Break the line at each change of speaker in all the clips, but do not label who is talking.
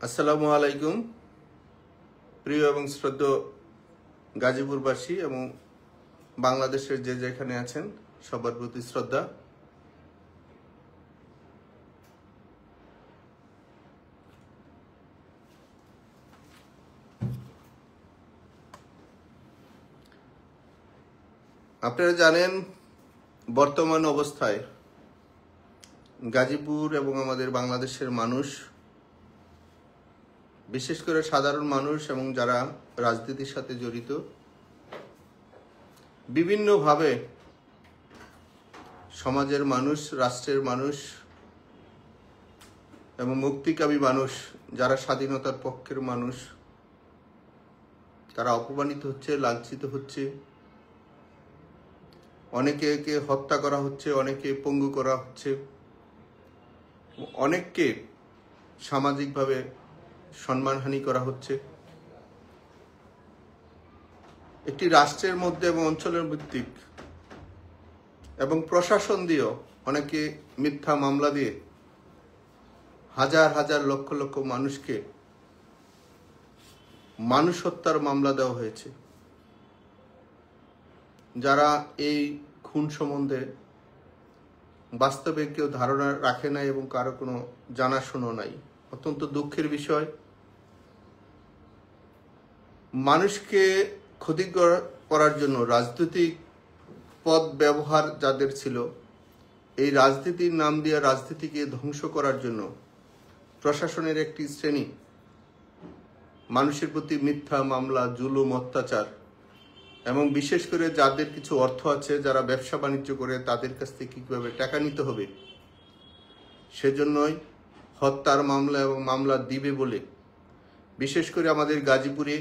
আসসালামু আলাইকুম প্রিয় এবং শ্রদ্ধেয় গাজীপুরবাসী এবং বাংলাদেশের যে যেখানে আছেন সবার প্রতি শ্রদ্ধা। আপনারা জানেন বর্তমান অবস্থায় গাজীপুর এবং আমাদের বাংলাদেশের মানুষ, বিশেষ করে সাধারণ মানুষ এবং যারা রাজনীতির সাথে জড়িত, বিভিন্নভাবে সমাজের মানুষ, রাষ্ট্রের মানুষ এবং মুক্তিকামী মানুষ, যারা স্বাধীনতার পক্ষের মানুষ, তারা অপমানিত হচ্ছে, লাঞ্ছিত হচ্ছে। অনেকে হত্যা করা হচ্ছে, অনেকে পঙ্গু করা হচ্ছে, অনেককে সামাজিকভাবে সম্মানহানি করা হচ্ছে। একটি রাষ্ট্রের মধ্যে এবং অঞ্চলের ভিত্তিক এবং প্রশাসন দিয়েও অনেকে মিথ্যা মামলা দিয়ে হাজার হাজার লক্ষ লক্ষ মানুষকে মানুষ হত্যার মামলা দেওয়া হয়েছে। যারা এই খুন সম্বন্ধে বাস্তবে কেউ ধারণা রাখে না এবং কারো কোনো জানাশোনা নাই। অত্যন্ত দুঃখের বিষয়। মানুষকে ক্ষতি করার জন্য রাজনৈতিক পদ ব্যবহার যাদের ছিল, এই রাজনীতির নাম দিয়ে রাজনীতিকে ধ্বংস করার জন্য প্রশাসনের একটি শ্রেণী মানুষের প্রতি মিথ্যা মামলা, জুলুম, অত্যাচার এবং বিশেষ করে যাদের কিছু অর্থ আছে, যারা ব্যবসা বাণিজ্য করে, তাদের কাছ থেকে কীভাবে টাকা নিতে হবে সেজন্যই হত্যার মামলা এবং মামলা দিবে বলে বিশেষ করে আমাদের গাজীপুরে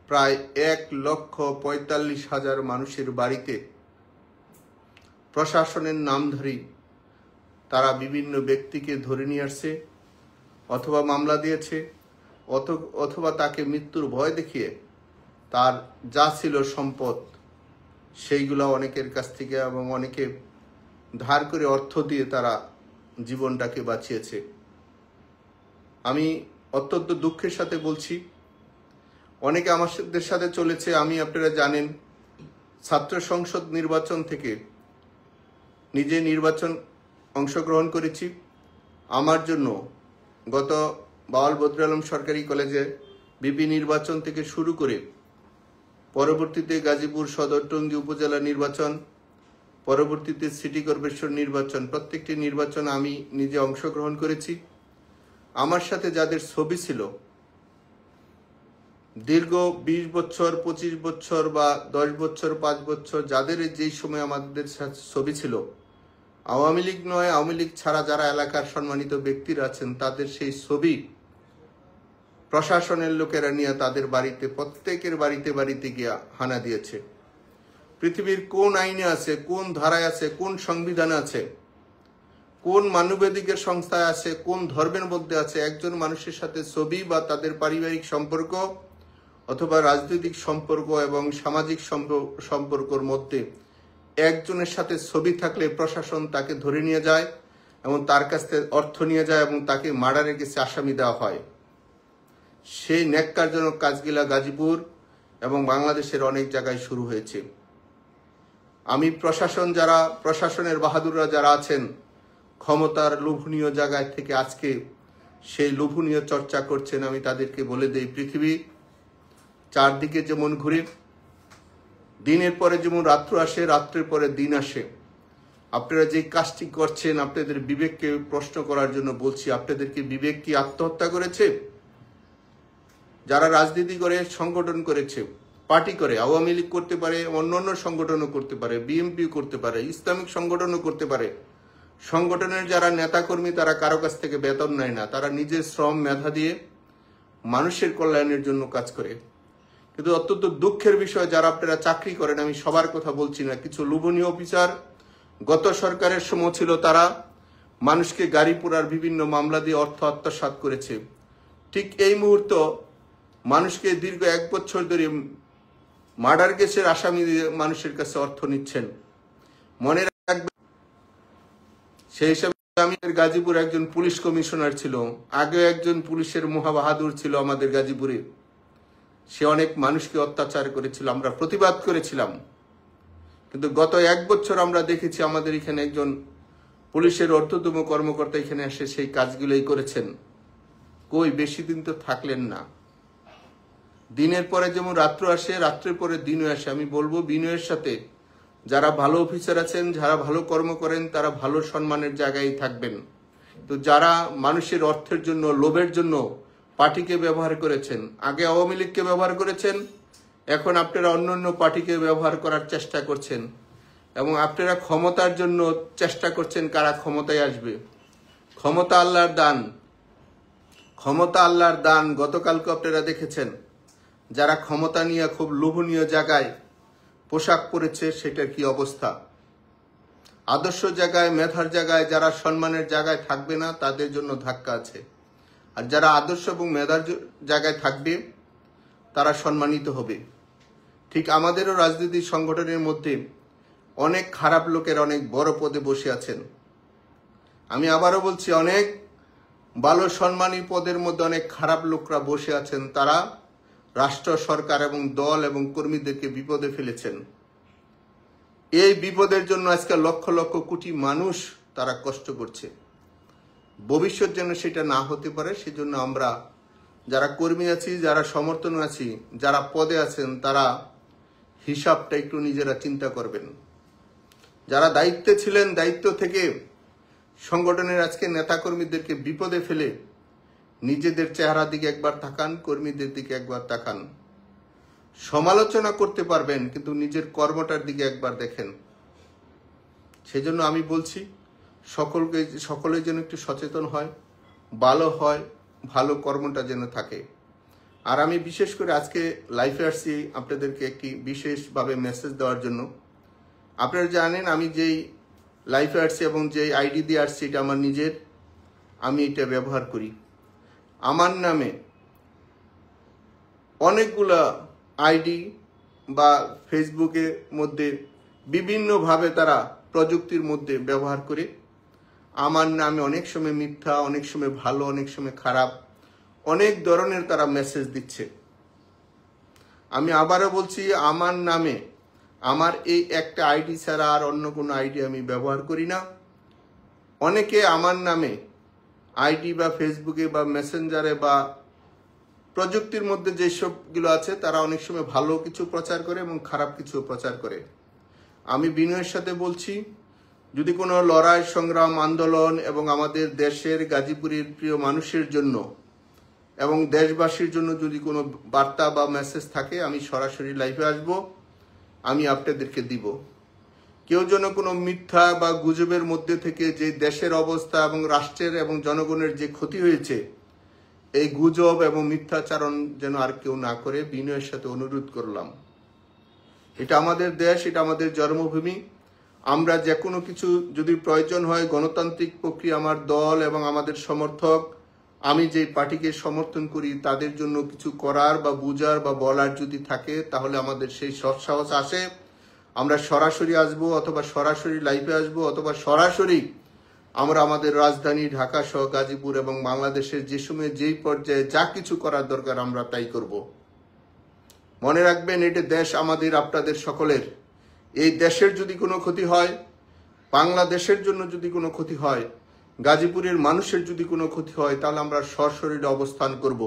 প্রায় 1,45,000 মানুষের বাড়িতে প্রশাসনের নামধারী তারা বিভিন্ন ব্যক্তিকে ধরে নিয়ে আসছে, অথবা মামলা দিয়েছে, অথবা তাকে মৃত্যুর ভয় দেখিয়ে তার যা ছিল সম্পদ সেইগুলো অনেকের কাছ থেকে এবং অনেকে ধার করে অর্থ দিয়ে তারা জীবনটাকে বাঁচিয়েছে। আমি অত্যন্ত দুঃখের সাথে বলছি, অনেকে আমাদের সাথে চলেছে। আমি, আপনারা জানেন, ছাত্র সংসদ নির্বাচন থেকে নিজে নির্বাচন অংশগ্রহণ করেছি। আমার জন্য গত বাওয়াল বদরুল আলম সরকারি কলেজে বিপি নির্বাচন থেকে শুরু করে পরবর্তীতে গাজীপুর সদর টঙ্গী উপজেলা নির্বাচন, পরবর্তীতে সিটি কর্পোরেশন নির্বাচন, প্রত্যেকটি নির্বাচন আমি নিজে অংশগ্রহণ করেছি। আমার সাথে যাদের ছবি ছিল দীর্ঘ 20 বছর, 25 বছর বা 10 বছর, 5 বছর, যাদের যেই সময় আমাদের সাথে ছবি ছিল, আওয়ামী লীগ নয়, আওয়ামী লীগ ছাড়া যারা এলাকার সম্মানিত ব্যক্তিরা আছেন, তাদের সেই ছবি প্রশাসনের লোকেরা নিয়ে তাদের বাড়িতে, প্রত্যেকের বাড়িতে বাড়িতে গিয়া হানা দিয়েছে। পৃথিবীর কোন আইনে আছে, কোন ধারায় আছে, কোন সংবিধানে আছে, কোন মানবাধিকার সংস্থায় আছে, কোন ধর্মের মধ্যে আছে একজন মানুষের সাথে ছবি বা তাদের পারিবারিক সম্পর্ক অথবা রাজনৈতিক সম্পর্ক এবং সামাজিক সম্পর্কর মধ্যে একজনের সাথে ছবি থাকলে প্রশাসন তাকে ধরে নিয়ে যায় এবং তার কাছ থেকে অর্থ নিয়ে যায় এবং তাকে মার্ডারের কেসে আসামি দেওয়া হয়। সেই ন্যাক্কারজনক কাজগুলা গাজীপুর এবং বাংলাদেশের অনেক জায়গায় শুরু হয়েছে। আমি প্রশাসনের বাহাদুররা যারা আছেন, ক্ষমতার লোভনীয় জায়গায় থেকে আজকে সেই লোভনীয় চর্চা করছেন, আমি তাদেরকে বলে দেই, পৃথিবী চারদিকে যেমন ঘুরে, দিনের পরে যেমন রাত্র আসে, রাত্রের পরে দিন আসে। আপনারা যে কাজটি করছেন, আপনাদের বিবেককে প্রশ্ন করার জন্য বলছি। আপনাদেরকে বিবেক কি আত্মহত্যা করেছে? যারা রাজনীতি করে, সংগঠন করেছে, পার্টি করে, আওয়ামী লীগ করতে পারে, অন্যান্য সংগঠনও করতে পারে, বিএনপিও করতে পারে, ইসলামিক সংগঠনও করতে পারে, সংগঠনের যারা নেতাকর্মী তারা কারো কাছ থেকে বেতন নেয় না, তারা নিজের শ্রম মেধা দিয়ে মানুষের কল্যাণের জন্য কাজ করে। কিন্তু অত্যন্ত দুঃখের বিষয়, যারা আপনারা চাকরি করেন, আমি সবার কথা বলছি না, কিছু লোভনীয় অফিসার গত সরকারের সময় ছিল, তারা মানুষকে গাড়ি পোড়ার বিভিন্ন মামলা দিয়ে অর্থ আত্মসাৎ করেছে। ঠিক এই মুহূর্তে মানুষকে দীর্ঘ 1 বছর ধরে মার্ডার কেসের আসামি দিয়ে মানুষের কাছে অর্থ নিচ্ছেন। মনে রাখবেন, সেই হিসাবে আমি গাজীপুর একজন পুলিশ কমিশনার ছিল, আগে একজন পুলিশের মহাবাহাদুর ছিল আমাদের গাজীপুরে। সে অনেক মানুষকে অত্যাচার করেছিল, আমরা প্রতিবাদ করেছিলাম। কিন্তু গত 1 বছর আমরা দেখেছি আমাদের এখানে একজন পুলিশের ঊর্ধ্বতম কর্মকর্তা এখানে এসে সেই কাজগুলোই করেছেন। কই বেশি দিন তো থাকলেন না। দিনের পরে যেমন রাত্র আসে, রাত্রের পরে দিনও আসে। আমি বলবো বিনয়ের সাথে যারা ভালো অফিসার আছেন, যারা ভালো কর্ম করেন, তারা ভালো সম্মানের জায়গায় থাকবেন। তো যারা মানুষের অর্থের জন্য, লোভের জন্য পার্টিকে ব্যবহার করেছেন, আগে আওয়ামী লীগকে ব্যবহার করেছেন, এখন আপনারা অন্য পার্টিকে ব্যবহার করার চেষ্টা করছেন এবং আপনারা ক্ষমতার জন্য চেষ্টা করছেন কারা ক্ষমতায় আসবে। ক্ষমতা আল্লাহর দান, ক্ষমতা আল্লাহর দান। গতকালকে আপনারা দেখেছেন যারা ক্ষমতা নিয়ে খুব লোভনীয় জায়গায় পোশাক পরেছে, সেটার কি অবস্থা। আদর্শ জায়গায়, মেধার জায়গায় যারা সম্মানের জায়গায় থাকবে না, তাদের জন্য ধাক্কা আছে। আর যারা আদর্শ এবং মেধার জায়গায় থাকবে তারা সম্মানিত হবে। ঠিক আমাদেরও রাজনীতি সংগঠনের মধ্যে অনেক খারাপ লোকের অনেক বড় পদে বসে আছেন। আমি আবারও বলছি, অনেক ভালো সম্মানী পদের মধ্যে অনেক খারাপ লোকরা বসে আছেন। তারা রাষ্ট্র, সরকার এবং দল এবং কর্মীদেরকে বিপদে ফেলেছেন। এই বিপদের জন্য আজকে লক্ষ লক্ষ কোটি মানুষ তারা কষ্ট করছে। ভবিষ্যৎ যেন সেটা না হতে পারে, সেজন্য আমরা যারা কর্মী আছি, যারা সমর্থন আছি, যারা পদে আছেন, তারা হিসাবটা একটু নিজেরা চিন্তা করবেন। যারা দায়িত্বে ছিলেন, দায়িত্ব থেকে সংগঠনের আজকে নেতাকর্মীদেরকে বিপদে ফেলে নিজেদের চেহারা দিকে একবার তাকান, কর্মীদের দিকে একবার তাকান। সমালোচনা করতে পারবেন, কিন্তু নিজের কর্মটার দিকে একবার দেখেন। সেজন্য আমি বলছি সকলে যেন একটু সচেতন হয়, ভালো হয়, ভালো কর্মটা যেন থাকে। আর আমি বিশেষ করে আজকে লাইফে আসছি আপনাদেরকে একটি বিশেষভাবে মেসেজ দেওয়ার জন্য। আপনারা জানেন আমি যেই লাইফে আসছি এবং যেই আইডি দিয়ে আসছি, এটা আমার নিজের, আমি এটা ব্যবহার করি। আমার নামে অনেকগুলা আইডি বা ফেসবুকের মধ্যে বিভিন্নভাবে তারা প্রযুক্তির মধ্যে ব্যবহার করে আমার নামে অনেক সময় মিথ্যা, অনেক সময় ভালো, অনেক সময় খারাপ, অনেক ধরনের তারা মেসেজ দিচ্ছে। আমি আবারও বলছি, আমার নামে, আমার এই একটা আইডি ছাড়া আর অন্য কোনো আইডি আমি ব্যবহার করি না। অনেকে আমার নামে আইডি বা ফেসবুকে বা মেসেঞ্জারে বা প্রযুক্তির মধ্যে যেসবগুলো আছে, তারা অনেক সময় ভালো কিছু প্রচার করে এবং খারাপ কিছু প্রচার করে। আমি বিনয়ের সাথে বলছি, যদি কোনো লড়াই, সংগ্রাম, আন্দোলন এবং আমাদের দেশের গাজীপুরের প্রিয় মানুষের জন্য এবং দেশবাসীর জন্য যদি কোনো বার্তা বা মেসেজ থাকে, আমি সরাসরি লাইভে আসব, আমি আপনাদেরকে দিব। কেউ যেন কোনো মিথ্যা বা গুজবের মধ্যে থেকে যে দেশের অবস্থা এবং রাষ্ট্রের এবং জনগণের যে ক্ষতি হয়েছে, এই গুজব এবং মিথ্যাচারণ যেন আর কেউ না করে, বিনয়ের সাথে অনুরোধ করলাম। এটা আমাদের দেশ, এটা আমাদের জন্মভূমি। আমরা যে কোনো কিছু যদি প্রয়োজন হয়, গণতান্ত্রিক প্রক্রিয়া, আমার দল এবং আমাদের সমর্থক, আমি যে পার্টিকে সমর্থন করি, তাদের জন্য কিছু করার বা বুঝার বা বলার যদি থাকে, তাহলে আমাদের সেই সৎসাহস আসে। আমরা সরাসরি আসবো, অথবা সরাসরি লাইভে আসবো, অথবা সরাসরি আমরা আমাদের রাজধানী ঢাকা সহ গাজীপুর এবং বাংলাদেশের যে সময় যেই পর্যায়ে যা কিছু করার দরকার আমরা তাই করব। মনে রাখবেন, এটা দেশ আমাদের, আপনাদের সকলের। এই দেশের যদি কোনো ক্ষতি হয়, বাংলাদেশের জন্য যদি কোনো ক্ষতি হয়, গাজীপুরের মানুষের যদি কোনো ক্ষতি হয়, তাহলে আমরা সশরীরে অবস্থান করব।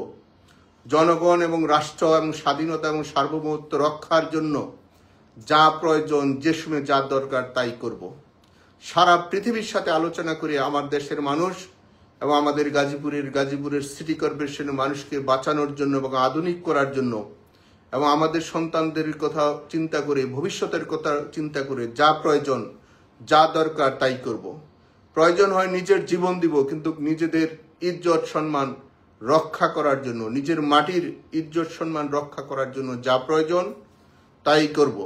জনগণ এবং রাষ্ট্র এবং স্বাধীনতা এবং সার্বভৌমত্ব রক্ষার জন্য যা প্রয়োজন, যে সময় যা দরকার তাই করব। সারা পৃথিবীর সাথে আলোচনা করে আমার দেশের মানুষ এবং আমাদের গাজীপুরের সিটি কর্পোরেশনের মানুষকে বাঁচানোর জন্য এবং আধুনিক করার জন্য এবং আমাদের সন্তানদের কথা চিন্তা করে, ভবিষ্যতের কথা চিন্তা করে যা প্রয়োজন, যা দরকার তাই করব। প্রয়োজন হয় নিজের জীবন দিব, কিন্তু নিজেদের ইজ্জত সম্মান রক্ষা করার জন্য, নিজের মাটির ইজ্জত সম্মান রক্ষা করার জন্য যা প্রয়োজন তাই করব।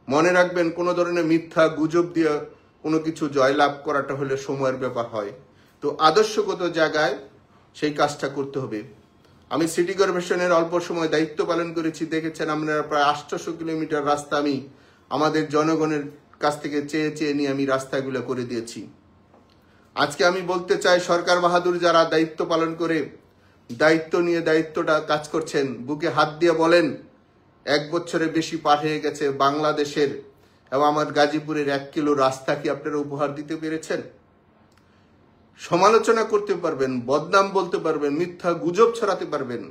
মনে রাখবেন, কোনো ধরনের মিথ্যা গুজব দিয়ে কোনো কিছু জয়লাভ করাটা হলে সময়ের ব্যাপার হয়। তো আদর্শগত জায়গায় সেই কাজটা করতে হবে। আমি সিটি কর্পোরেশনের অল্প সময় দায়িত্ব পালন করেছি, দেখেছেন আপনারা প্রায় 800 কিলোমিটার রাস্তা আমি আমাদের জনগণের কাছ থেকে চেয়ে চেয়ে নিয়ে আমি রাস্তাগুলো করে দিয়েছি। আজকে আমি বলতে চাই, সরকার বাহাদুর যারা দায়িত্ব পালন করে দায়িত্ব নিয়ে দায়িত্বটা কাজ করছেন, বুকে হাত দিয়ে বলেন 1 বছরে বেশি পার হয়ে গেছে, বাংলাদেশের এবং আমার গাজীপুরের 1 কিলো রাস্তা কি আপনারা উপহার দিতে পেরেছেন? সমালোচনা করতে পারবেন, বদনাম বলতে পারবেন, মিথ্যা গুজব ছড়াতে পারবেন,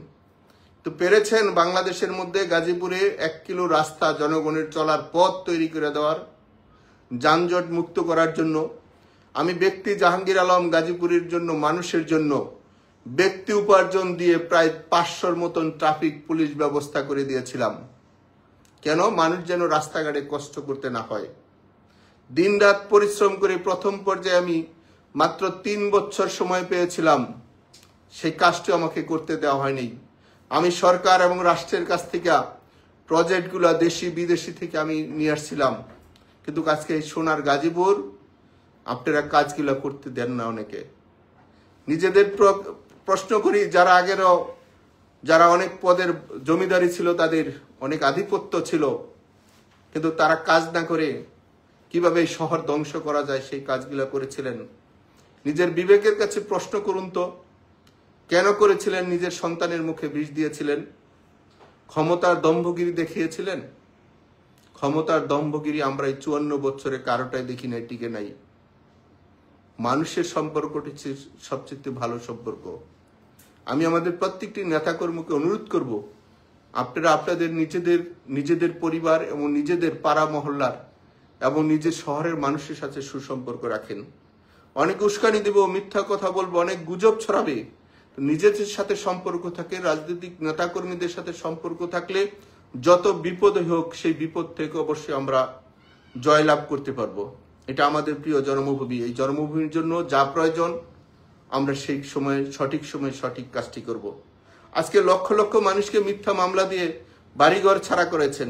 তো পেরেছেন বাংলাদেশের মধ্যে গাজীপুরে 1 কিলো রাস্তা জনগণের চলার পথ তৈরি করে দেওয়ার, যানজট মুক্ত করার জন্য? আমি ব্যক্তি জাহাঙ্গীর আলম গাজীপুরের জন্য, মানুষের জন্য ব্যক্তি উপার্জন দিয়ে প্রায় 500-র মতন ট্রাফিক পুলিশ ব্যবস্থা করে দিয়েছিলাম। কেন? মানুষ যেন রাস্তাঘাটে কষ্ট করতে না হয়। দিনরাত পরিশ্রম করে প্রথম পর্যায়ে আমি মাত্র 3 বছর সময় পেয়েছিলাম, সেই কাজটি আমাকে করতে দেওয়া হয়নি। আমি সরকার এবং রাষ্ট্রের কাছ থেকে প্রজেক্টগুলো দেশি বিদেশি থেকে আমি নিয়ে আসছিলাম, কিন্তু আজকে এই সোনার গাজীপুর আপনারা কাজগুলো করতে দেন না। অনেকে নিজেদের প্রশ্ন করি, যারা আগেরও যারা অনেক পদের জমিদারি ছিল, তাদের অনেক আধিপত্য ছিল, কিন্তু তারা কাজ না করে কিভাবে এই শহর ধ্বংস করা যায় সেই কাজগুলো করেছিলেন। নিজের বিবেকের কাছে প্রশ্ন করুন তো, কেন করেছিলেন? নিজের সন্তানের মুখে বিষ দিয়েছিলেন, ক্ষমতার দম্ভগিরি দেখিয়েছিলেন। ক্ষমতার দম্ভগিরি আমরা এই 54 বছরে কারোটাই দেখি নাই, টিকে নাই। মানুষের সম্পর্কটি সবচেয়ে ভালো সম্পর্ক। আমি আমাদের প্রত্যেকটি নেতাকর্মীকে অনুরোধ করব, আপনারা আপনাদের নিজেদের পরিবার এবং নিজেদের পাড়া মহল্লার এবং নিজের শহরের মানুষের সাথে সুসম্পর্ক রাখেন। অনেক উস্কানি দেব, মিথ্যা কথা বলবো, অনেক গুজব ছড়াবে, নিজেদের সাথে সম্পর্ক থাকে, রাজনৈতিক নেতাকর্মীদের সাথে সম্পর্ক থাকলে যত বিপদ হোক সেই বিপদ থেকে অবশ্যই আমরা জয়লাভ করতে পারবো। এটা আমাদের প্রিয় জন্মভূমি। এই জন্মভূমির জন্য যা প্রয়োজন আমরা সেই সময়ে সঠিক সময়ে সঠিক কাজটি করব। আজকে লক্ষ লক্ষ মানুষকে মিথ্যা মামলা দিয়ে বাড়িঘর ছাড়া করেছেন,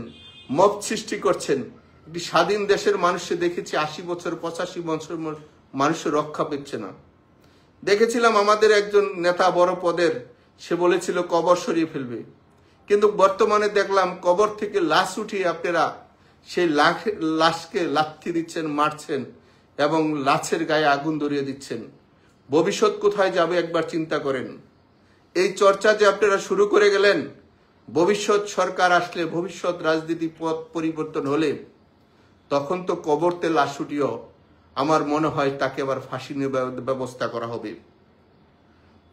মব সৃষ্টি করছেন। একটি স্বাধীন দেশের মানুষকে দেখেছি 80 বছর 85 বছর মানুষের রক্ষা পেচ্ছে না। দেখেছিলাম আমাদের একজন নেতা বড় পদের, সে বলেছিল কবর সরিয়ে ফেলবে, কিন্তু বর্তমানে দেখলাম কবর থেকে লাশ উঠিয়ে আপনারা সেই লাশকে লাথি দিচ্ছেন, মারছেন এবং লাশের গায়ে আগুন ধরিয়ে দিচ্ছেন। ভবিষ্যৎ কোথায় যাবে একবার চিন্তা করেন। এই চর্চা যে আপনারা শুরু করে গেলেন, ভবিষ্যৎ সরকার আসলে, ভবিষ্যৎ রাজনীতি পথ পরিবর্তন হলে তখন তো কবরতে লাশ উঠিও আমার মনে হয় তাকে আবার ফাঁসি ব্যবস্থা করা হবে।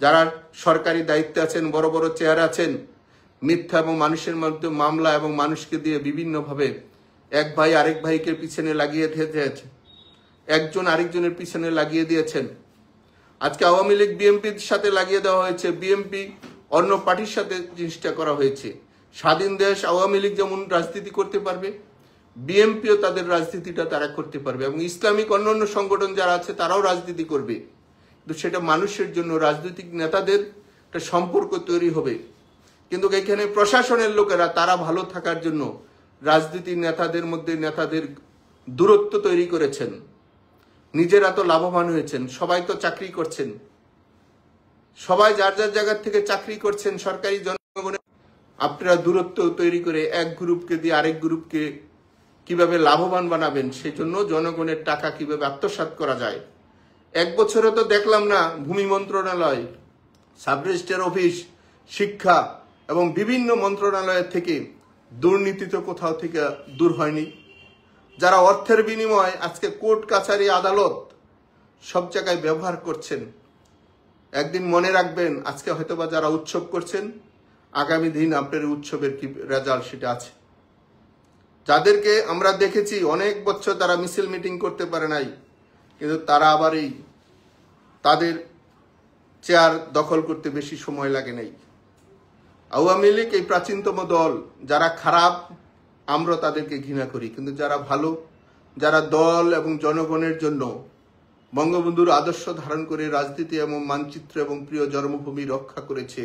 যারা সরকারি দায়িত্বে আছেন, বড় বড় চেয়ারে আছেন, মিথ্যা এবং মানুষের মধ্যে মামলা এবং মানুষকে দিয়ে বিভিন্নভাবে এক ভাই আরেক ভাইকে পিছনে লাগিয়ে দিয়েছে, একজন আরেকজনের পিছনে লাগিয়ে দিয়েছেন। আজকে আওয়ামী লীগ বিএনপির সাথে লাগিয়ে দেওয়া হয়েছে, বিএনপি অন্য পার্টির সাথে জিনিসটা করা হয়েছে। স্বাধীন দেশ, আওয়ামী লীগ যেমন রাজনীতি করতে পারবে, বিএনপিও তাদের রাজনীতিটা তারা করতে পারবে, এবং ইসলামিক অন্যান্য সংগঠন যারা আছে তারাও রাজনীতি করবে। কিন্তু সেটা মানুষের জন্য, রাজনৈতিক নেতাদের একটা সম্পর্ক তৈরি হবে। কিন্তু এখানে প্রশাসনের লোকেরা তারা ভালো থাকার জন্য রাজনীতির নেতাদের মধ্যে নেতাদের দূরত্ব তৈরি করেছেন। নিজেরা তো লাভবান হয়েছেন, সবাই তো চাকরি করছেন, সবাই যার যার জায়গা থেকে চাকরি করছেন, সরকারি জনগণের। আপনারা দূরত্ব তৈরি করে এক গ্রুপকে দিয়ে আরেক গ্রুপকে কিভাবে লাভবান বানাবেন, সেই জন্য জনগণের টাকা কিভাবে আত্মসাৎ করা যায়। 1 বছরে তো দেখলাম না ভূমি মন্ত্রণালয়, সাব রেজিস্ট্রার অফিস, শিক্ষা এবং বিভিন্ন মন্ত্রণালয়ের থেকে দুর্নীতি তো কোথাও থেকে দূর হয়নি। যারা অর্থের বিনিময়ে আজকে কোর্ট কাছারি আদালত সব জায়গায় ব্যবহার করছেন, একদিন মনে রাখবেন আজকে হয়তোবা যারা উৎসব করছেন, আগামী দিন আপনার উৎসবের কি রেজাল্ট সেটা আছে। যাদেরকে আমরা দেখেছি অনেক বছর তারা মিছিল মিটিং করতে পারে নাই, কিন্তু তারা আবার এই তাদের চেয়ার দখল করতে বেশি সময় লাগে নাই। আওয়ামী লীগ এই প্রাচীনতম দল, যারা খারাপ আমরা তাদেরকে ঘৃণা করি, কিন্তু যারা ভালো, যারা দল এবং জনগণের জন্য বঙ্গবন্ধুর আদর্শ ধারণ করে রাজনীতি এবং মানচিত্র এবং প্রিয় জন্মভূমি রক্ষা করেছে,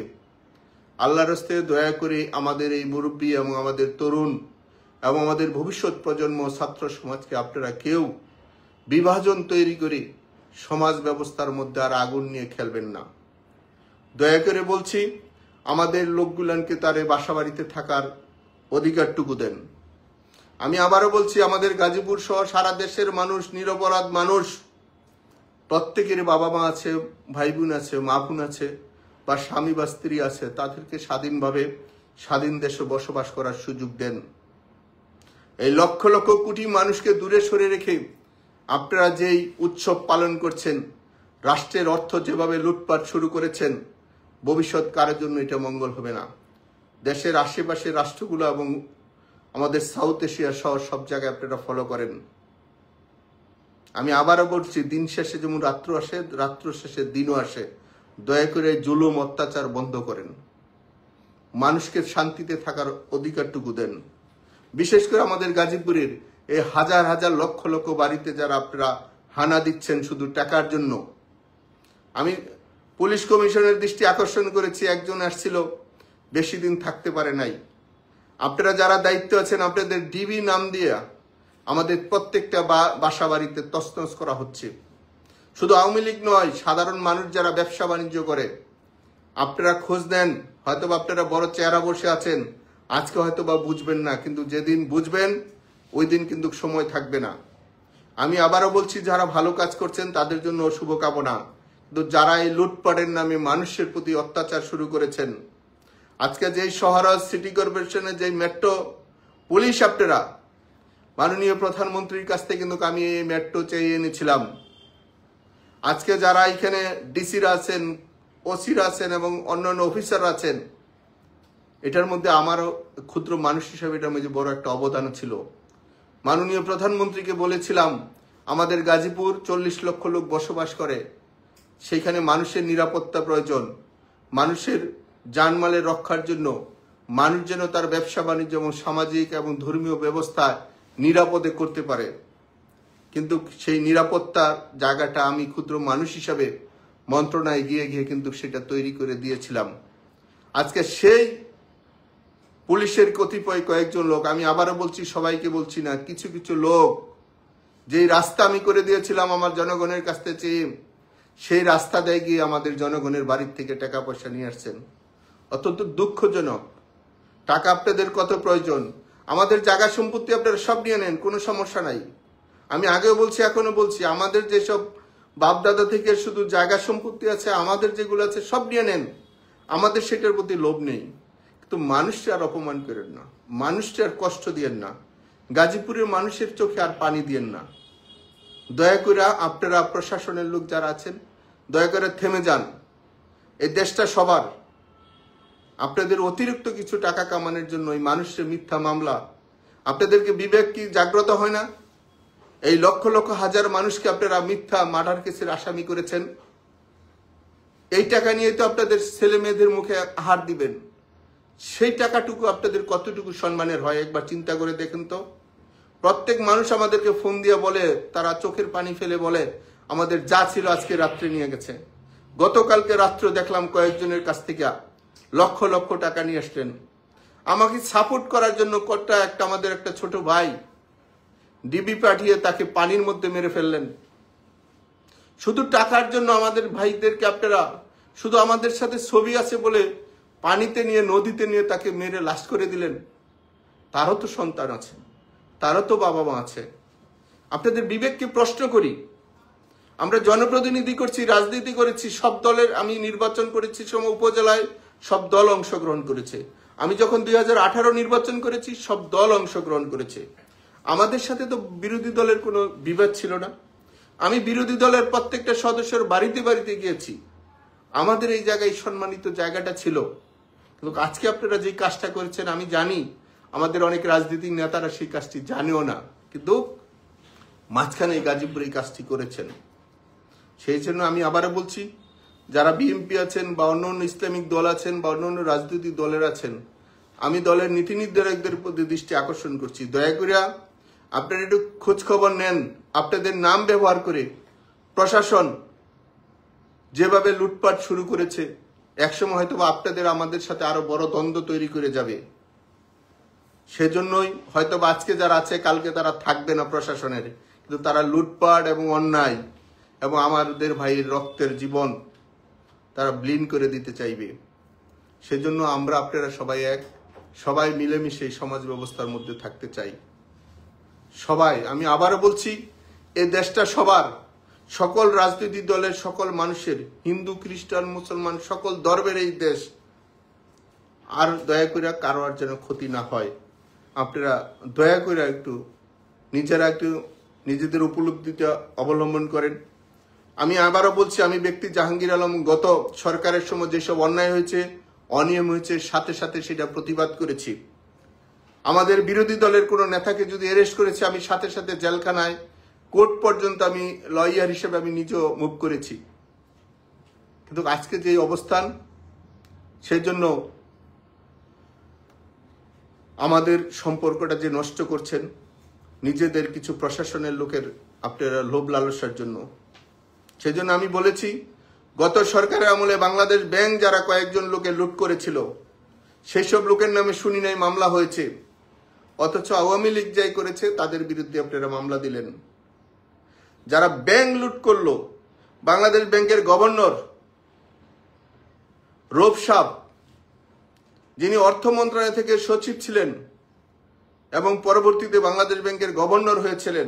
আল্লাহর হস্তে দয়া করে আমাদের এই মুরব্বী এবং আমাদের তরুণ এবং আমাদের ভবিষ্যৎ প্রজন্ম ছাত্র সমাজকে আপনারা কেউ বিভাজন তৈরি করে সমাজ ব্যবস্থার মধ্যে আর আগুন নিয়ে খেলবেন না। দয়া করে বলছি, আমাদের লোকগুলানকে তারে বাসাবাড়িতে থাকার অধিকারটুকু দেন। আমি আবারও বলছি, আমাদের গাজীপুর সহ সারা দেশের মানুষ, নিরপরাধ মানুষ প্রত্যেকের বাবা মা আছে, ভাই বোন আছে, মা বোন আছে, বা স্বামী বা স্ত্রী আছে, তাদেরকে স্বাধীনভাবে স্বাধীন দেশে বসবাস করার সুযোগ দেন। এই লক্ষ লক্ষ কোটি মানুষকে দূরে সরে রেখে আপনারা যেই উৎসব পালন করছেন, রাষ্ট্রের অর্থ যেভাবে লুটপাট শুরু করেছেন, ভবিষ্যৎ কারের জন্য এটা মঙ্গল হবে না। দেশের আশেপাশের রাষ্ট্রগুলো এবং আমাদের সাউথ এশিয়া সহ সব জায়গায় আপনারা ফলো করেন। আমি আবারও বলছি, দিন শেষে যেমন রাত্র আসে, রাত্র শেষে দিনও আসে। দয়া করে জুলুম অত্যাচার বন্ধ করেন, মানুষকে শান্তিতে থাকার অধিকারটুকু দেন। বিশেষ করে আমাদের গাজীপুরের এই হাজার হাজার লক্ষ লক্ষ বাড়িতে যারা আপনারা হানা দিচ্ছেন শুধু টাকার জন্য। আমি পুলিশ কমিশনের দৃষ্টি আকর্ষণ করেছি, একজন আসছিল, বেশি দিন থাকতে পারে নাই। আপনারা যারা দায়িত্ব আছেন, আপনাদের ডিবি নাম দিয়ে আমাদের প্রত্যেকটা বাসা বাড়িতে তছনছ করা হচ্ছে। শুধু আওয়ামী লীগ নয়, সাধারণ মানুষ যারা ব্যবসা বাণিজ্য করে, আপনারা খোঁজ নেন। হয়তো আপনারা বড় চেহারা বসে আছেন, আজকে হয়তো বা বুঝবেন না, কিন্তু যেদিন বুঝবেন ওই দিন কিন্তু সময় থাকবে না। আমি আবারও বলছি, যারা ভালো কাজ করছেন তাদের জন্য শুভকামনা, কিন্তু যারা এই লুটপাটের নামে মানুষের প্রতি অত্যাচার শুরু করেছেন, আজকে যেই শহরাজ সিটি কর্পোরেশনের যে মেট্রো পুলিশ, আপনারা মাননীয় প্রধানমন্ত্রীর কাছ থেকে কিন্তু আমি এই মেট্রো চেয়ে এনেছিলাম। আজকে যারা এখানে ডিসিরা আছেন, ওসিরা আছেন এবং অন্যান্য অফিসার আছেন, এটার মধ্যে আমারও ক্ষুদ্র মানুষ হিসাবে এটার মধ্যে বড় একটা অবদান ছিল। মাননীয় প্রধানমন্ত্রীকে বলেছিলাম, আমাদের গাজীপুর 40 লক্ষ লোক বসবাস করে, সেখানে মানুষের নিরাপত্তা প্রয়োজন। মানুষের জানমালের রক্ষার জন্য মানুষ যেন তার ব্যবসা বাণিজ্য এবং সামাজিক এবং ধর্মীয় ব্যবস্থা নিরাপদে করতে পারে। কিন্তু সেই নিরাপত্তার জায়গাটা আমি ক্ষুদ্র মানুষ হিসাবে মন্ত্রণায় গিয়ে গিয়ে কিন্তু সেটা তৈরি করে দিয়েছিলাম। আজকে সেই পুলিশের কতিপয় কয়েকজন লোক, আমি আবারও বলছি, সবাইকে বলছি না, কিছু কিছু লোক যেই রাস্তা আমি করে দিয়েছিলাম আমার জনগণের কাছ থেকে, সেই রাস্তা দিয়ে গিয়ে আমাদের জনগণের বাড়ির থেকে টাকা পয়সা নিয়ে আসছেন। অত্যন্ত দুঃখজনক। টাকা আপনাদের কত প্রয়োজন, আমাদের জায়গা সম্পত্তি আপনারা সব নিয়ে নেন, কোনো সমস্যা নাই। আমি আগেও বলছি, এখনো বলছি, আমাদের যেসব বাপদাদা থেকে শুধু জায়গা সম্পত্তি আছে, আমাদের যেগুলো আছে সব নিয়ে নেন, আমাদের সেটার প্রতি লোভ নেই। কিন্তু মানুষকে আর অপমান করেন না, মানুষকে আর কষ্ট দিয়েন না, গাজীপুরের মানুষের চোখে আর পানি দিয়েন না। দয়া করে আপনারা প্রশাসনের লোক যারা আছেন, দয়া করে থেমে যান। এই দেশটা সবার। আপনাদের অতিরিক্ত কিছু টাকা কামানোর জন্য এই মানুষের মিথ্যা মামলা, আপনাদেরকে বিবেক কি জাগ্রত হয় না? এই লক্ষ লক্ষ হাজার মানুষকে আপনারা মিথ্যা মার্ডার কেসের আসামি করেছেন। এই টাকা নিয়ে তো আপনাদের ছেলে মেয়েদের মুখে আহার দিবেন, সেই টাকাটুকু আপনাদের কতটুকু সম্মানের হয় একবার চিন্তা করে দেখেন তো। প্রত্যেক মানুষ আমাদেরকে ফোন দিয়ে বলে, তারা চোখের পানি ফেলে বলে, আমাদের যা ছিল আজকে রাত্রে নিয়ে গেছে। গতকালকে রাত্রে দেখলাম কয়েকজনের কাছ থেকে লক্ষ লক্ষ টাকা নিয়ে আসলেন। আমাকে সাপোর্ট করার জন্য আমাদের একটা ছোট ভাই ডিবি পাঠিয়ে তাকে পানির মধ্যে মেরে ফেললেন। শুধু টাকার জন্য আমাদের ভাইদেরকে আপনারা শুধু আমাদের সাথে ছবি আছে বলে পানিতে নিয়ে, নদীতে নিয়ে তাকে মেরে লাশ করে দিলেন। তারও তো সন্তান আছে, তারও তো বাবা মা আছে। আপনাদের বিবেককে প্রশ্ন করি। আমরা জনপ্রতিনিধি করছি, রাজনীতি করেছি, সব দলের, আমি নির্বাচন করেছি সময় উপজেলায়, সব দল অংশগ্রহণ করেছে। আমি যখন 2018 নির্বাচন করেছি, সব দল অংশগ্রহণ করেছে। আমাদের সাথে তো বিরোধী দলের কোনো বিবাদ ছিল না। আমি বিরোধী দলের প্রত্যেকটা সদস্যের বাড়িতে বাড়িতে গিয়েছি। আমাদের এই জায়গায় সম্মানিত জায়গাটা ছিল। কিন্তু আজকে আপনারা যে কাজটা করেছেন, আমি জানি আমাদের অনেক রাজনীতিক নেতারা সেই কাজটি জানেও না, কিন্তু মাঝখানে গাজীপুরে এই কাজটি করেছেন। সেই জন্য আমি আবারও বলছি, যারা বিএনপি আছেন বা অন্য অন্য ইসলামিক দল আছেন বা অন্য অন্য রাজনৈতিক দলের আছেন, আমি দলের নীতি নির্ধারকদের প্রতি দৃষ্টি আকর্ষণ করছি, দয়া করে আপনারা একটু খোঁজ খবর নেন। আপনাদের নাম ব্যবহার করে প্রশাসন যেভাবে লুটপাট শুরু করেছে, একসময় হয়তো আপনাদের আমাদের সাথে আরো বড় দ্বন্দ্ব তৈরি করে যাবে। সেজন্যই হয়তো আজকে যারা আছে কালকে তারা থাকবে না প্রশাসনের, কিন্তু তারা লুটপাট এবং অন্যায় এবং আমাদের ভাইয়ের রক্তের জীবন তারা বিলীন করে দিতে চাইবে। সেজন্য আমরা আপনারা সবাই এক, সবাই মিলেমিশে এই সমাজ ব্যবস্থার মধ্যে থাকতে চাই। সবাই, আমি আবারও বলছি, এই দেশটা সবার। সকল রাজনৈতিক দলের সকল মানুষের, হিন্দু খ্রিস্টান মুসলমান সকল ধর্মের এই দেশ। আর দয়া করে কারো আর যেন ক্ষতি না হয়। আপনারা দয়া করে একটু নিজেরা একটু নিজেদের উপলব্ধিটা অবলম্বন করেন। আমি আবারও বলছি, আমি ব্যক্তি জাহাঙ্গীর আলম গত সরকারের সময় যেসব অন্যায় হয়েছে, অনিয়ম হয়েছে, সাথে সাথে সেটা প্রতিবাদ করেছি। আমাদের বিরোধী দলের কোনো নেতাকে যদি অ্যারেস্ট করেছে, আমি সাথে সাথে জেলখানায় কোর্ট পর্যন্ত আমি লয়ার হিসেবে আমি নিজেও মুভ করেছি। কিন্তু আজকে যে অবস্থান, সেই জন্য আমাদের সম্পর্কটা যে নষ্ট করছেন নিজেদের কিছু প্রশাসনের লোকের আপনারা লোভ লালসার জন্য। সেই জন্য আমি বলেছি, গত সরকারের আমলে বাংলাদেশ ব্যাংক যারা কয়েকজন লোকে লুট করেছিল, সেই সব লোকের নামে শুনি নাই মামলা হয়েছে, অথচ আওয়ামী লীগ যাই করেছে তাদের বিরুদ্ধে আপনারা মামলা দিলেন। যারা ব্যাংক লুট করলো, বাংলাদেশ ব্যাংকের গভর্নর রৌফ সাহ, যিনি অর্থ মন্ত্রণালয় থেকে সচিব ছিলেন এবং পরবর্তীতে বাংলাদেশ ব্যাংকের গভর্নর হয়েছিলেন,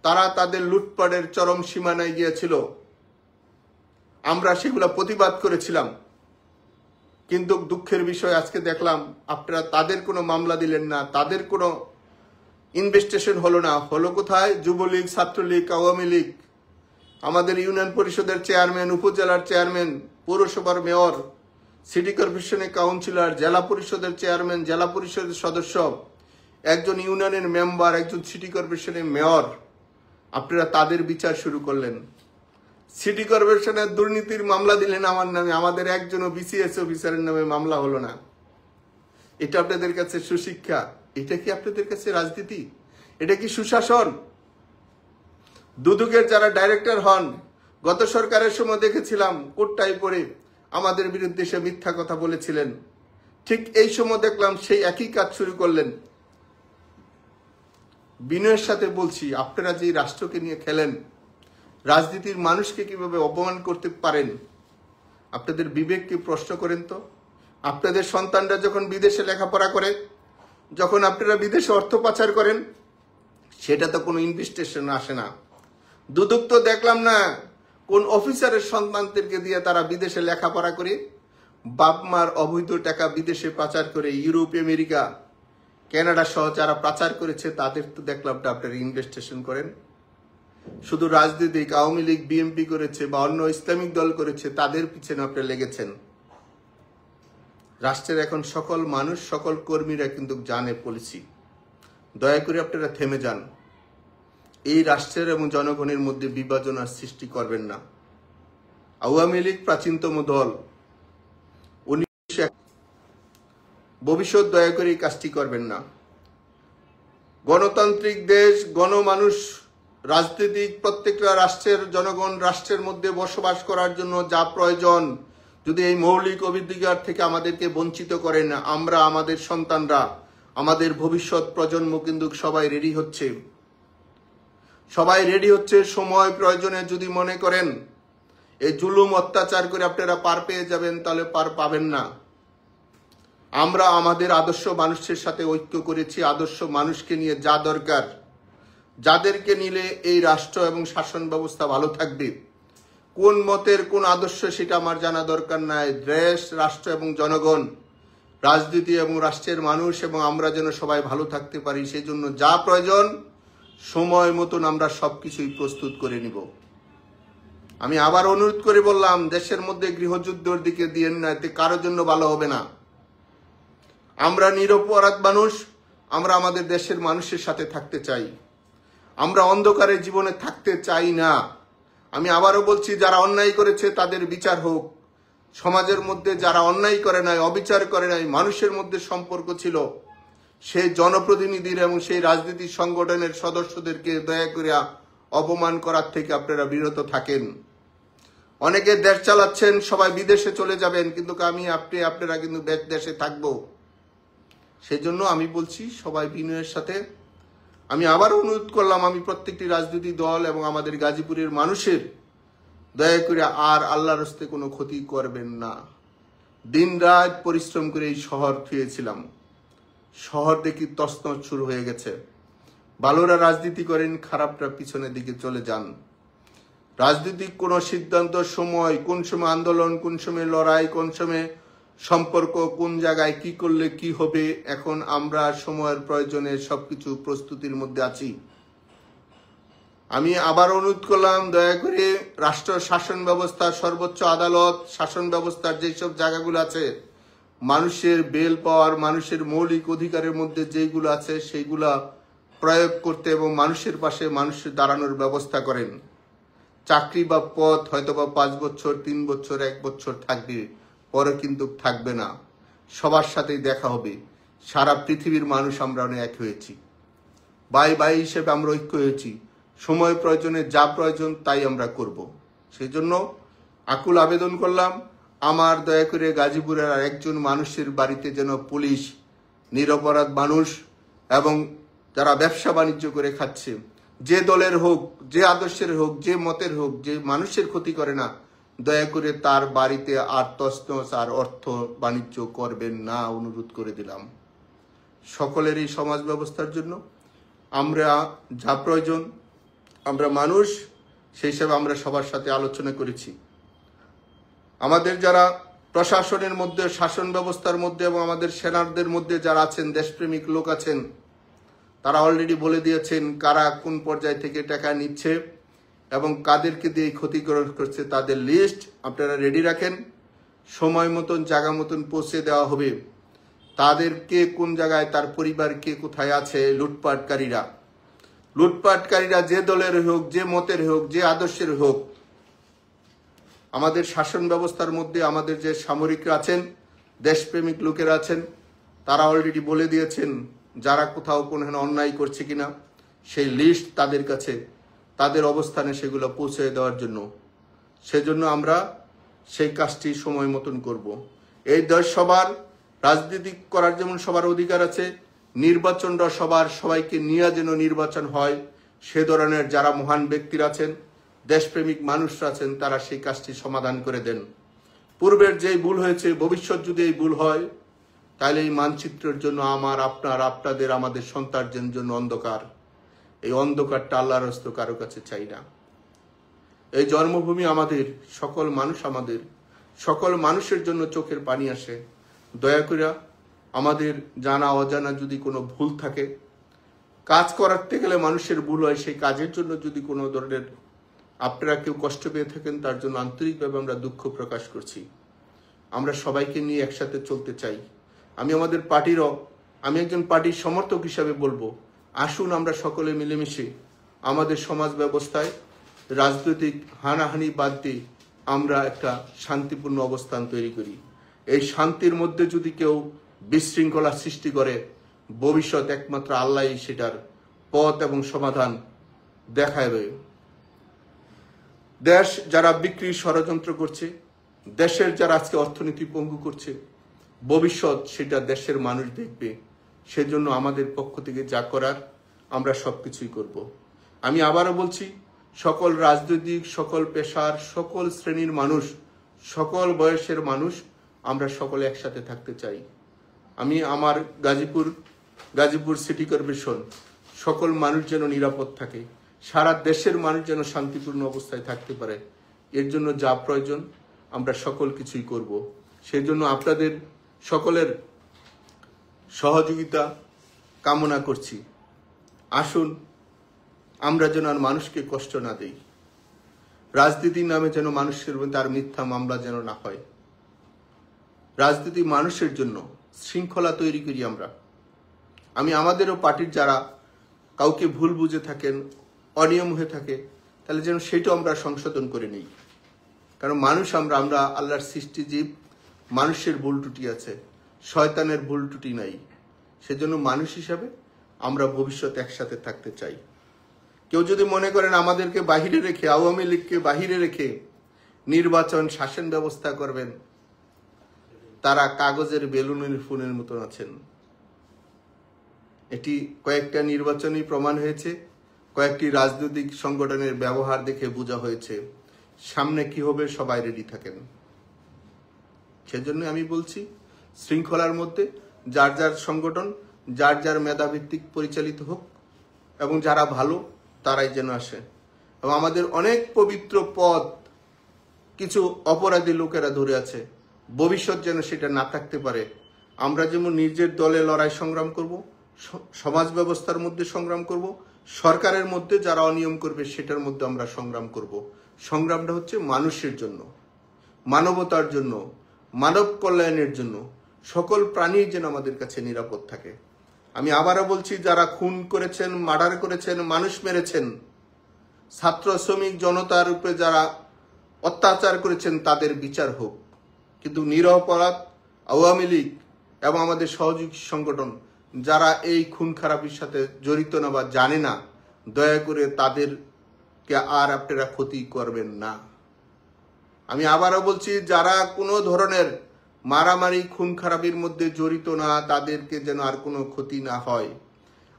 তারা তাদের লুটপাটের চরম সীমানায় গিয়েছিল। আমরা সেগুলো প্রতিবাদ করেছিলাম। কিন্তু দুঃখের বিষয় আজকে দেখলাম আপনারা তাদের কোনো মামলা দিলেন না, তাদের কোনো ইনভেস্টিগেশন হলো না। হলো কোথায়? যুবলীগ, ছাত্রলীগ, আওয়ামী লীগ, আমাদের ইউনিয়ন পরিষদের চেয়ারম্যান, উপজেলার চেয়ারম্যান, পৌরসভার মেয়র, সিটি কর্পোরেশনের কাউন্সিলর, জেলা পরিষদের চেয়ারম্যান, জেলা পরিষদের সদস্য, একজন ইউনিয়নের মেম্বার, একজন সিটি কর্পোরেশনের মেয়র, আপনারা তাদের বিচার শুরু করলেন। সিটি কর্পোরেশনের দুর্নীতির মামলা দিলেন আমার নামে, আমাদের একজনও বিসিএস অফিসারের নামে মামলা হলো না। এটা আপনাদের কাছে সুশিক্ষা? এটা কি আপনাদের কাছে রাজনীতি? এটা কি সুশাসন? দুদকের যারা ডাইরেক্টর হন, গত সরকারের সময় দেখেছিলাম কোটটাই পরে আমাদের বিরুদ্ধে সে মিথ্যা কথা বলেছিলেন। ঠিক এই সময় দেখলাম সেই একই কাজ শুরু করলেন। বিনয়ের সাথে বলছি, আপনারা যে রাষ্ট্রকে নিয়ে খেলেন, রাজনীতির মানুষকে কিভাবে অপমান করতে পারেন? আপনাদের বিবেককে প্রশ্ন করেন তো। আপনাদের সন্তানরা যখন বিদেশে লেখাপড়া করে, যখন আপনারা বিদেশে অর্থ পাচার করেন, সেটা তো কোনো ইনভেস্টিগেশন আসে না। দুদক তো দেখলাম না কোন অফিসারের সন্তানদেরকে দিয়ে তারা বিদেশে লেখাপড়া করে বাপ মার অবৈধ টাকা বিদেশে পাচার করে ইউরোপ, আমেরিকা, কানাডা সহ যারা পাচার করেছে তাদের তো দেখলাম আপনারা ইনভেস্টিগেশন করেন। শুধু রাজনীতিক আওয়ামী লীগ, বিএনপি করেছে বা অন্য ইসলামিক দল করেছে, তাদের পিছনে আপনারা লেগেছেন। রাষ্ট্রের এখন সকল মানুষ, সকল কর্মীরা কিন্তু জানে পলিসি। দয়া করে আপনারা থেমে যান। এই রাষ্ট্রের এবং জনগণের মধ্যে বিভাজন আর সৃষ্টি করবেন না। আওয়ামী লীগ প্রাচীনতম দল, ভবিষ্যৎ দয়া করে এই কাজটি করবেন না। গণতান্ত্রিক দেশ, গণমানুষ, রাজনৈতিক প্রত্যেকটা রাষ্ট্রের জনগণ রাষ্ট্রের মধ্যে বসবাস করার জন্য যা প্রয়োজন, যদি এই মৌলিক অধিকার থেকে আমাদেরকে বঞ্চিত করেন, আমরা, আমাদের সন্তানরা, আমাদের ভবিষ্যৎ প্রজন্ম কিন্তু সবাই রেডি হচ্ছে। সময় প্রয়োজনে যদি মনে করেন এই জুলুম অত্যাচার করে আপনারা পার পেয়ে যাবেন, তাহলে পার পাবেন না। আমরা আমাদের আদর্শ মানুষের সাথে ঐক্য করেছি। আদর্শ মানুষকে নিয়ে যা দরকার, যাদেরকে নিলে এই রাষ্ট্র এবং শাসন ব্যবস্থা ভালো থাকবে, কোন মতের কোন আদর্শ সেটা আমার জানা দরকার নাই। দেশ, রাষ্ট্র এবং জনগণ, রাজনীতি এবং রাষ্ট্রের মানুষ এবং আমরা যেন সবাই ভালো থাকতে পারি, সেই জন্য যা প্রয়োজন সময় মতন আমরা সবকিছুই প্রস্তুত করে নিব। আমি আবার অনুরোধ করে বললাম, দেশের মধ্যে গৃহযুদ্ধের দিকে দিয়েন না, এতে কারোর জন্য ভালো হবে না। আমরা নিরপরাধ মানুষ, আমরা আমাদের দেশের মানুষের সাথে থাকতে চাই। আমরা অন্ধকারের জীবনে থাকতে চাই না। আমি আবারও বলছি, যারা অন্যায় করেছে তাদের বিচার হোক। সমাজের মধ্যে যারা অন্যায় করে নাই, অবিচার করে নাই, মানুষের মধ্যে সম্পর্ক ছিল, সেই জনপ্রতিনিধির এবং সেই রাজনীতি সংগঠনের সদস্যদেরকে দয়া করে অপমান করার থেকে আপনারা বিরত থাকেন। অনেকে দেশ চালাচ্ছেন, সবাই বিদেশে চলে যাবেন, কিন্তু আপনারা কিন্তু দেশে থাকবো। সেজন্য আমি বলছি সবাই বিনয়ের সাথে, আমি আবার অনুরোধ করলাম, আমি প্রত্যেকটি রাজনৈতিক দল এবং আমাদের গাজীপুরের মানুষের দয়া করে আর আল্লাহর হস্তে কোনো ক্ষতি করবেন না। দিন রাত পরিশ্রম করে এই শহর ফিরেছিলাম, শহর দেখি তছনছ শুরু হয়ে গেছে। ভালোরা রাজনীতি করেন, খারাপরা পিছনের দিকে চলে যান। রাজনৈতিক কোনো সিদ্ধান্ত সময়, কোন সময় আন্দোলন, কোন সময় লড়াই, কোন সময় সম্পর্ক, কোন জায়গায় কি করলে কি হবে, এখন আমরা সময়ের প্রয়োজনে সবকিছু প্রস্তুতির মধ্যে আছি। আমি আবার অনুরোধ করলাম, দয়া করে রাষ্ট্র শাসন ব্যবস্থা, সর্বোচ্চ আদালত, শাসন ব্যবস্থার যেসব জায়গাগুলো আছে, মানুষের বেল পাওয়ার, মানুষের মৌলিক অধিকারের মধ্যে যেগুলো আছে সেইগুলা প্রয়োগ করতে এবং মানুষের পাশে মানুষের দাঁড়ানোর ব্যবস্থা করেন। চাকরি বা পদ হয়তো বা 5 বছর, 3 বছর, 1 বছর থাকবে, পরে কিন্তু থাকবে না। সবার সাথেই দেখা হবে। সারা পৃথিবীর মানুষ আমরা এক হয়েছি, ভাই ভাই হিসেবে আমরা ঐক্য হয়েছি। সময় প্রয়োজনে যা প্রয়োজন তাই আমরা করব। সেই জন্য আকুল আবেদন করলাম, আমার দয়া করে গাজীপুরের আর একজন মানুষের বাড়িতে যেন পুলিশ, নিরপরাধ মানুষ এবং যারা ব্যবসা বাণিজ্য করে খাচ্ছে, যে দলের হোক, যে আদর্শের হোক, যে মতের হোক, যে মানুষের ক্ষতি করে না, দয়া করে তার বাড়িতে আর তছনছ আর অর্থ বাণিজ্য করবেন না, অনুরোধ করে দিলাম। সকলের এই সমাজ ব্যবস্থার জন্য আমরা যা প্রয়োজন, আমরা মানুষ, সেই হিসাবে আমরা সবার সাথে আলোচনা করেছি। আমাদের যারা প্রশাসনের মধ্যে, শাসন ব্যবস্থার মধ্যে এবং আমাদের সেনাদের মধ্যে যারা আছেন, দেশপ্রেমিক লোক আছেন, তারা অলরেডি বলে দিয়েছেন কারা কোন পর্যায় থেকে টাকা নিচ্ছে এবং কাদেরকে দিয়ে ক্ষতিগ্রস্ত করছে, তাদের লিস্ট আপনারা রেডি রাখেন। সময় মতন, জায়গা মতন পৌঁছে দেওয়া হবে। তাদেরকে কোন জায়গায়, তার পরিবার কে কোথায় আছে, লুটপাটকারীরা যে দলের হোক, যে মতের হোক, যে আদর্শের হোক, আমাদের শাসন ব্যবস্থার মধ্যে আমাদের যে সামরিকরা আছেন, দেশপ্রেমিক লোকেরা আছেন, তারা অলরেডি বলে দিয়েছেন যারা কোথাও কোনো অন্যায় করছে কিনা সেই লিস্ট তাদের কাছে, তাদের অবস্থানে সেগুলো পৌঁছে দেওয়ার জন্য। সেজন্য আমরা সেই কাজটি সময় মতন করব। এই দেশ সবার, রাজনীতি করার যেমন সবার অধিকার আছে, নির্বাচনটা সবাইকে নিয়ে যেন নির্বাচন হয়, সে ধরনের যারা মহান ব্যক্তিরা আছেন, দেশপ্রেমিক মানুষরা আছেন, তারা সেই কাজটি সমাধান করে দেন। পূর্বের যেই ভুল হয়েছে, ভবিষ্যৎ যদি এই ভুল হয়, তাহলে এই মানচিত্রের জন্য আমার, আপনার, আপনাদের, আমাদের সন্তানদের জন্য অন্ধকার। এই অন্ধকারটা আল্লাহর হস্তে কারো কাছে চাই না। এই জন্মভূমি আমাদের, সকল মানুষ আমাদের, সকল মানুষের জন্য চোখের পানি আসে। দয়া করে আমাদের জানা অজানা যদি কোনো ভুল থাকে, কাজ করাতে গেলে মানুষের ভুল হয়, সেই কাজের জন্য যদি কোনো ধরনের আপনারা কেউ কষ্ট পেয়ে থাকেন, তার জন্য আন্তরিকভাবে আমরা দুঃখ প্রকাশ করছি। আমরা সবাইকে নিয়ে একসাথে চলতে চাই। আমি আমাদের পার্টিরও, আমি একজন পার্টির সমর্থক হিসাবে বলবো, আসুন আমরা সকলে মিলেমিশে আমাদের সমাজ ব্যবস্থায় রাজনৈতিক হানাহানি বাদ দিয়ে আমরা একটা শান্তিপূর্ণ অবস্থান তৈরি করি। এই শান্তির মধ্যে যদি কেউ বিশৃঙ্খলা সৃষ্টি করে, ভবিষ্যৎ একমাত্র আল্লাহই সেটার পথ এবং সমাধান দেখাবে। দেশ যারা বিক্রির ষড়যন্ত্র করছে, দেশের যারা আজকে অর্থনীতি পঙ্গু করছে, ভবিষ্যৎ সেটা দেশের মানুষ দেখবে। সেজন্য আমাদের পক্ষ থেকে যা করার আমরা সবকিছুই করব। আমি আবারও বলছি, সকল রাজনৈতিক, সকল পেশার, সকল শ্রেণীর মানুষ, সকল বয়সের মানুষ আমরা সকলে একসাথে থাকতে চাই। আমি আমার গাজীপুর সিটি কর্পোরেশন, সকল মানুষ যেন নিরাপদ থাকে, সারা দেশের মানুষ যেন শান্তিপূর্ণ অবস্থায় থাকতে পারে, এর জন্য যা প্রয়োজন আমরা সকল কিছুই করব। সেই জন্য আপনাদের সকলের সহযোগিতা কামনা করছি। আসুন আমরা যেন আর মানুষকে কষ্ট না দেই। রাজনীতির নামে যেন মানুষের তার মিথ্যা মামলা যেন না হয়। রাজনীতি মানুষের জন্য, শৃঙ্খলা তৈরি করি আমরা। আমি আমাদেরও পার্টির যারা কাউকে ভুল বুঝে থাকেন, অনিয়ম হয়ে থাকে, তাহলে যেন সেটাও আমরা সংশোধন করে নিই। কারণ মানুষ আমরা আল্লাহর সৃষ্টি জীব, মানুষের ভুল ত্রুটি আছে, শয়তানের ভুল ত্রুটি নাই। সেজন্য মানুষ হিসাবে আমরা ভবিষ্যতে একসাথে থাকতে চাই। কেউ যদি মনে করেন আমাদেরকে বাহিরে রেখে, আওয়ামী লীগকে বাহিরে রেখে নির্বাচন শাসন ব্যবস্থা করবেন, তারা কাগজের বেলুনের ফুলের মতন আছেন। এটি কয়েকটা নির্বাচনই প্রমাণ হয়েছে, কয়েকটি রাজনৈতিক সংগঠনের ব্যবহার দেখে বোঝা হয়েছে। সামনে কি হবে সবাই রেডি থাকেন। সেজন্য আমি বলছি, শৃঙ্খলার মধ্যে যার যার সংগঠন যার যার মেধাভিত্তিক পরিচালিত হোক এবং যারা ভালো তারাই যেন আসে। এবং আমাদের অনেক পবিত্র পদ কিছু অপরাধী লোকেরা ধরে আছে, ভবিষ্যৎ যেন সেটা না থাকতে পারে। আমরা যেমন নিজের দলে লড়াই সংগ্রাম করব, সমাজ ব্যবস্থার মধ্যে সংগ্রাম করব, সরকারের মধ্যে যারা অনিয়ম করবে সেটার মধ্যে আমরা সংগ্রাম করব। সংগ্রামটা হচ্ছে মানুষের জন্য, মানবতার জন্য, মানব কল্যাণের জন্য, সকল প্রাণী যেন আমাদের কাছে নিরাপদ থাকে। আমি আবারও বলছি, যারা খুন করেছেন, মার্ডার করেছেন, মানুষ মেরেছেন, ছাত্র শ্রমিক জনতার উপরে যারা অত্যাচার করেছেন তাদের বিচার হোক। কিন্তু নিরপরাধ আওয়ামী লীগ এবং আমাদের সহযোগী সংগঠন যারা এই খুন খারাপির সাথে জড়িত না বা জানে না, দয়া করে তাদেরকে আর আপনারা ক্ষতি করবেন না। আমি আবারও বলছি, যারা কোনো ধরনের মারামারি খুন খারাপির মধ্যে জড়িত না, তাদেরকে যেন আর কোনো ক্ষতি না হয়।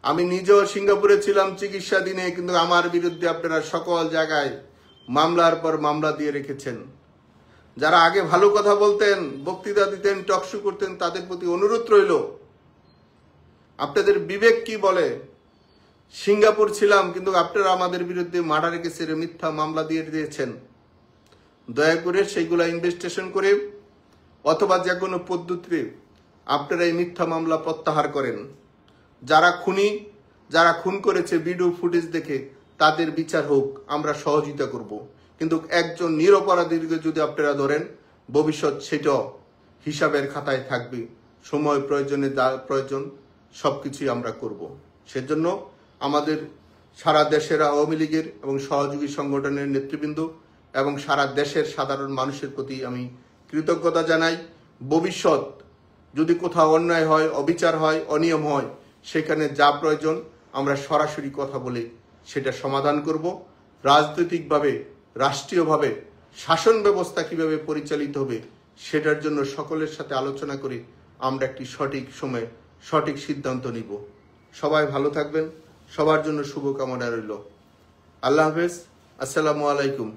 আমি নিজেও সিঙ্গাপুরে ছিলাম চিকিৎসাধীনে, কিন্তু আমার বিরুদ্ধে আপনারা সকল জায়গায় মামলার পর মামলা দিয়ে রেখেছেন। যারা আগে ভালো কথা বলতেন, বক্তৃতা দিতেন, টকশো করতেন, তাদের প্রতি অনুরোধ রইল, আপনাদের বিবেক কি বলে? সিঙ্গাপুর ছিলাম, কিন্তু আপনারা আমাদের বিরুদ্ধে মার্ডার কেসের মিথ্যা মামলা দিয়ে দিয়েছেন। দয়া করে সেইগুলা ইনভেস্টিগেশন করে অথবা যে কোনো পদ্ধতিতে আপনারা এই মিথ্যা মামলা প্রত্যাহার করেন। যারা খুনি, যারা খুন করেছে, ভিডিও ফুটেজ দেখে তাদের বিচার হোক, আমরা সহযোগিতা করব। কিন্তু একজন নিরপরাধীকে যদি আপনারা ধরেন, ভবিষ্যৎ সেটাও হিসাবের খাতায় থাকবে। সময় প্রয়োজনে যা প্রয়োজন সবকিছুই আমরা করব। সেজন্য আমাদের সারা দেশের আওয়ামী লীগের এবং সহযোগী সংগঠনের নেতৃবৃন্দ এবং সারা দেশের সাধারণ মানুষের প্রতি আমি কৃতজ্ঞতা জানাই। ভবিষ্যৎ যদি কোথাও অন্যায় হয়, অবিচার হয়, অনিয়ম হয়, সেখানে যা প্রয়োজন আমরা সরাসরি কথা বলে সেটা সমাধান করব। রাজনৈতিকভাবে, রাষ্ট্রীয়ভাবে শাসন ব্যবস্থা কিভাবে পরিচালিত হবে সেটার জন্য সকলের সাথে আলোচনা করে আমরা একটি সঠিক সময়ে সঠিক সিদ্ধান্ত নিব। সবাই ভালো থাকবেন, সবার জন্য শুভকামনা রইল। আল্লাহ হাফেজ, আসসালামু আলাইকুম।